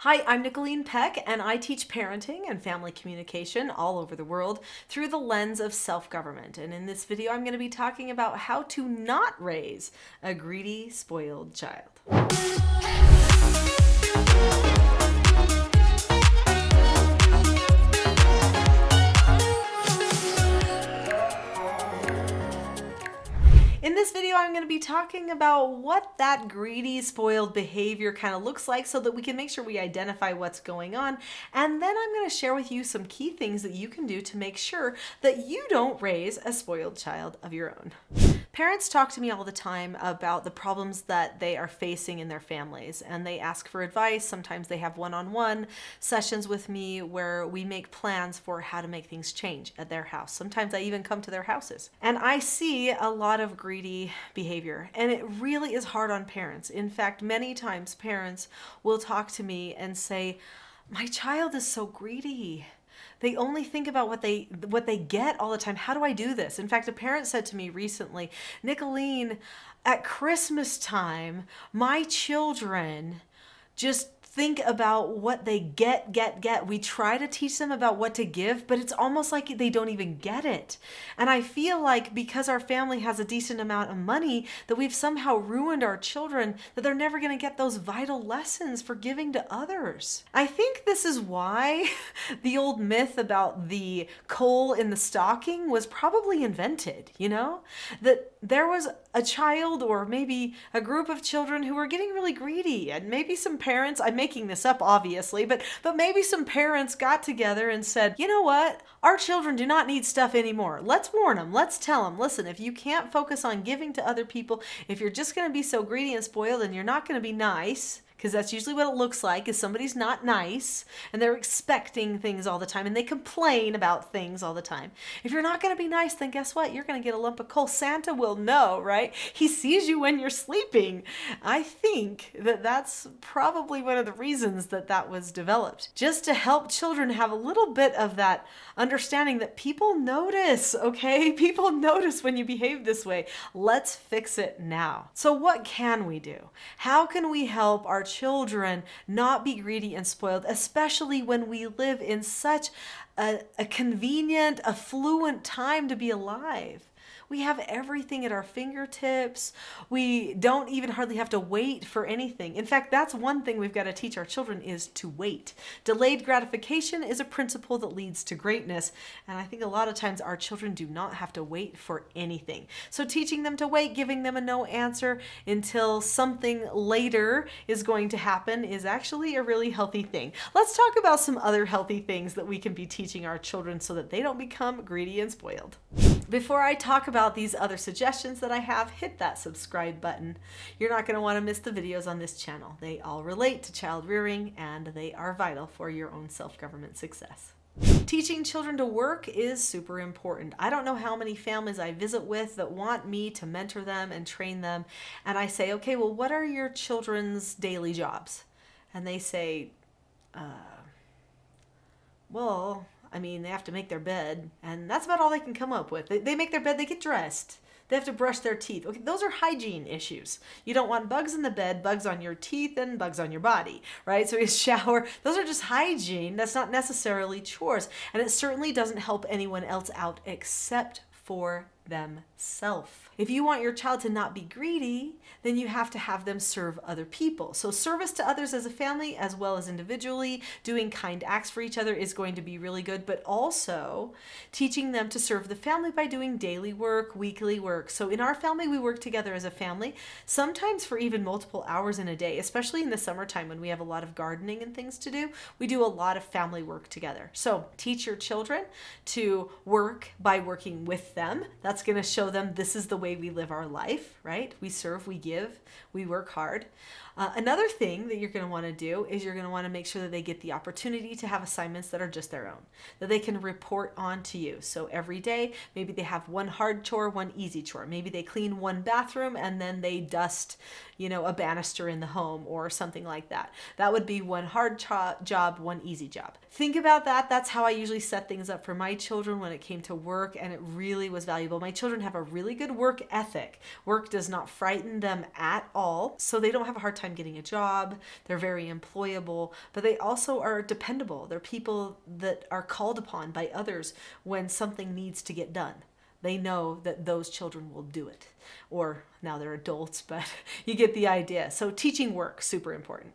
Hi, I'm Nicolene Peck, and I teach parenting and family communication all over the world through the lens of self-government. And in this video, I'm going to be talking about how to not raise a greedy, spoiled child. In this video, I'm going to be talking about what that greedy, spoiled behavior kind of looks like so that we can make sure we identify what's going on. And then I'm going to share with you some key things that you can do to make sure that you don't raise a spoiled child of your own. Parents talk to me all the time about the problems that they are facing in their families, and they ask for advice. Sometimes they have one-on-one sessions with me where we make plans for how to make things change at their house. Sometimes I even come to their houses. And I see a lot of greedy behavior, and it really is hard on parents. In fact, many times parents will talk to me and say, "My child is so greedy. They only think about what they get all the time. How do I do this?" In fact, a parent said to me recently, "Nicolene, at Christmas time, my children just think about what they get. We try to teach them about what to give, but it's almost like they don't even get it." And I feel like because our family has a decent amount of money, that we've somehow ruined our children, that they're never going to get those vital lessons for giving to others. I think this is why the old myth about the coal in the stocking was probably invented, that there was a child or maybe a group of children who were getting really greedy, and maybe some parents, I'm making this up obviously, but maybe some parents got together and said, "You know what? Our children do not need stuff anymore. Let's warn them. Let's tell them, listen, if you can't focus on giving to other people, if you're just going to be so greedy and spoiled and you're not going to be nice," because that's usually what it looks like, is somebody's not nice and they're expecting things all the time and they complain about things all the time. If you're not going to be nice, then guess what? You're going to get a lump of coal. Santa will know, right? He sees you when you're sleeping. I think that that's probably one of the reasons that that was developed, just to help children have a little bit of that understanding that people notice, okay? People notice when you behave this way. Let's fix it now. So what can we do? How can we help our children not be greedy and spoiled, especially when we live in such a convenient, affluent time to be alive? We have everything at our fingertips. We don't even hardly have to wait for anything. In fact, that's one thing we've got to teach our children, is to wait. Delayed gratification is a principle that leads to greatness. And I think a lot of times our children do not have to wait for anything. So teaching them to wait, giving them a no answer until something later is going to happen, is actually a really healthy thing. Let's talk about some other healthy things that we can be teaching our children so that they don't become greedy and spoiled. Before I talk about these other suggestions that I have, hit that subscribe button. You're not going to want to miss the videos on this channel. They all relate to child rearing, and they are vital for your own self-government success. Teaching children to work is super important. I don't know how many families I visit with that want me to mentor them and train them. And I say, "Okay, well, what are your children's daily jobs?" And they say, well, they have to make their bed, and that's about all they can come up with. They make their bed, they get dressed, they have to brush their teeth. Okay, those are hygiene issues. You don't want bugs in the bed, bugs on your teeth, and bugs on your body, right? So you shower. Those are just hygiene. That's not necessarily chores, and it certainly doesn't help anyone else out except for themselves. If you want your child to not be greedy, then you have to have them serve other people. So service to others as a family as well as individually, doing kind acts for each other is going to be really good, but also teaching them to serve the family by doing daily work, weekly work. So in our family, we work together as a family, sometimes for even multiple hours in a day, especially in the summertime when we have a lot of gardening and things to do. We do a lot of family work together. So teach your children to work by working with them. That's going to show them this is the way we live our life, right? We serve, we give, we work hard. Another thing that you're going to want to do is you're going to want to make sure that they get the opportunity to have assignments that are just their own, that they can report on to you. So every day, maybe they have one hard chore, one easy chore. Maybe they clean one bathroom and then they dust, a banister in the home or something like that. That would be one hard job, one easy job. Think about that. That's how I usually set things up for my children when it came to work, and it really was valuable. My children have a really good work ethic. Work does not frighten them at all, so they don't have a hard time getting a job. They're very employable, but they also are dependable. They're people that are called upon by others when something needs to get done. They know that those children will do it. Or now they're adults, but you get the idea. So teaching work, super important.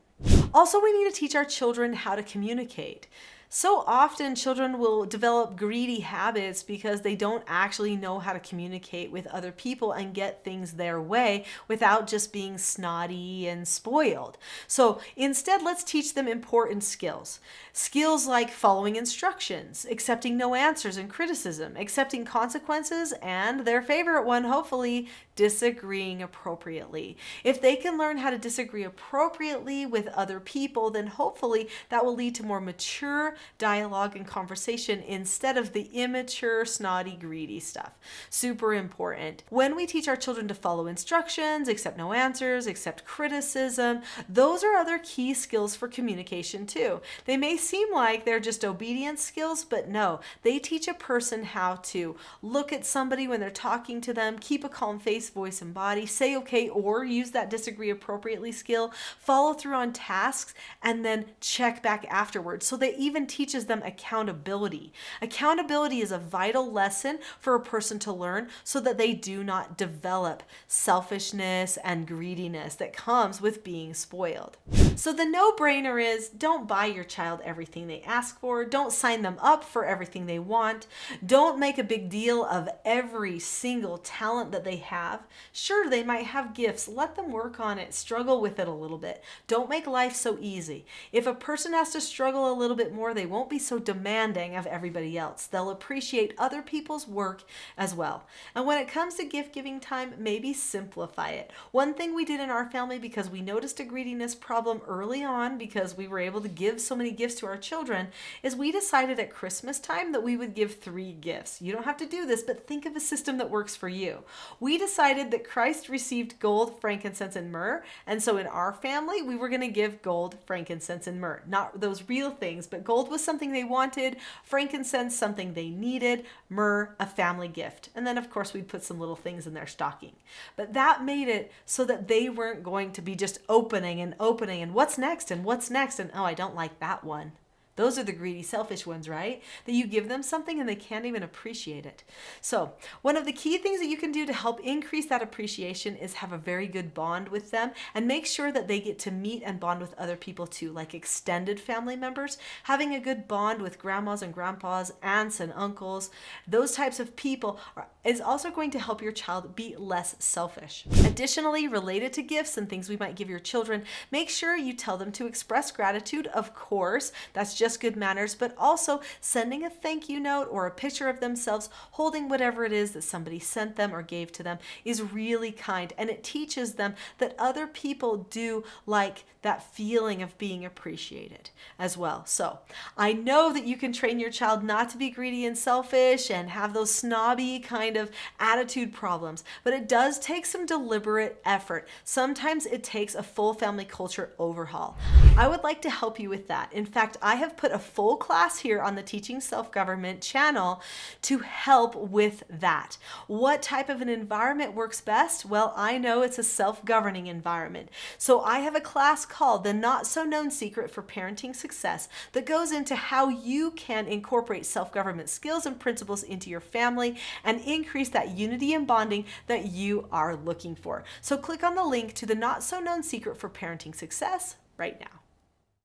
Also, we need to teach our children how to communicate. So often children will develop greedy habits because they don't actually know how to communicate with other people and get things their way without just being snotty and spoiled. So instead, let's teach them important skills. Skills like following instructions, accepting no answers and criticism, accepting consequences, and their favorite one, hopefully, disagreeing appropriately. If they can learn how to disagree appropriately with other people, then hopefully that will lead to more mature dialogue and conversation instead of the immature, snotty, greedy stuff. Super important. When we teach our children to follow instructions, accept no answers, accept criticism, those are other key skills for communication too. They may seem like they're just obedience skills, but no, they teach a person how to look at somebody when they're talking to them, keep a calm face, voice, and body, say okay or use that disagree appropriately skill, follow through on tasks, and then check back afterwards. So they even teaches them accountability. Accountability is a vital lesson for a person to learn so that they do not develop selfishness and greediness that comes with being spoiled. So the no-brainer is don't buy your child everything they ask for. Don't sign them up for everything they want. Don't make a big deal of every single talent that they have. Sure, they might have gifts. Let them work on it. Struggle with it a little bit. Don't make life so easy. If a person has to struggle a little bit more, they won't be so demanding of everybody else. They'll appreciate other people's work as well. And when it comes to gift giving time, maybe simplify it. One thing we did in our family, because we noticed a greediness problem early on because we were able to give so many gifts to our children, is we decided at Christmas time that we would give 3 gifts. You don't have to do this, but think of a system that works for you. We decided that Christ received gold, frankincense, and myrrh, and so in our family, we were going to give gold, frankincense, and myrrh. Not those real things, but gold was something they wanted, frankincense something they needed, myrrh a family gift. And then of course we'd put some little things in their stocking. But that made it so that they weren't going to be just opening and what's next and what's next and oh, I don't like that one. Those are the greedy, selfish ones, right? That you give them something and they can't even appreciate it. So one of the key things that you can do to help increase that appreciation is have a very good bond with them and make sure that they get to meet and bond with other people too, like extended family members. Having a good bond with grandmas and grandpas, aunts and uncles, those types of people is also going to help your child be less selfish. Additionally, related to gifts and things we might give your children, make sure you tell them to express gratitude. Of course, that's just good manners, but also sending a thank you note or a picture of themselves holding whatever it is that somebody sent them or gave to them is really kind, and it teaches them that other people do like that feeling of being appreciated as well. So I know that you can train your child not to be greedy and selfish and have those snobby kind of attitude problems, but it does take some deliberate effort. Sometimes it takes a full family culture overhaul. I would like to help you with that. In fact, I have put a full class here on the Teaching Self-Government channel to help with that. What type of an environment works best? Well, I know it's a self-governing environment. So I have a class called The Not So Known Secret for Parenting Success that goes into how you can incorporate self-government skills and principles into your family and increase that unity and bonding that you are looking for. So click on the link to The Not So Known Secret for Parenting Success right now.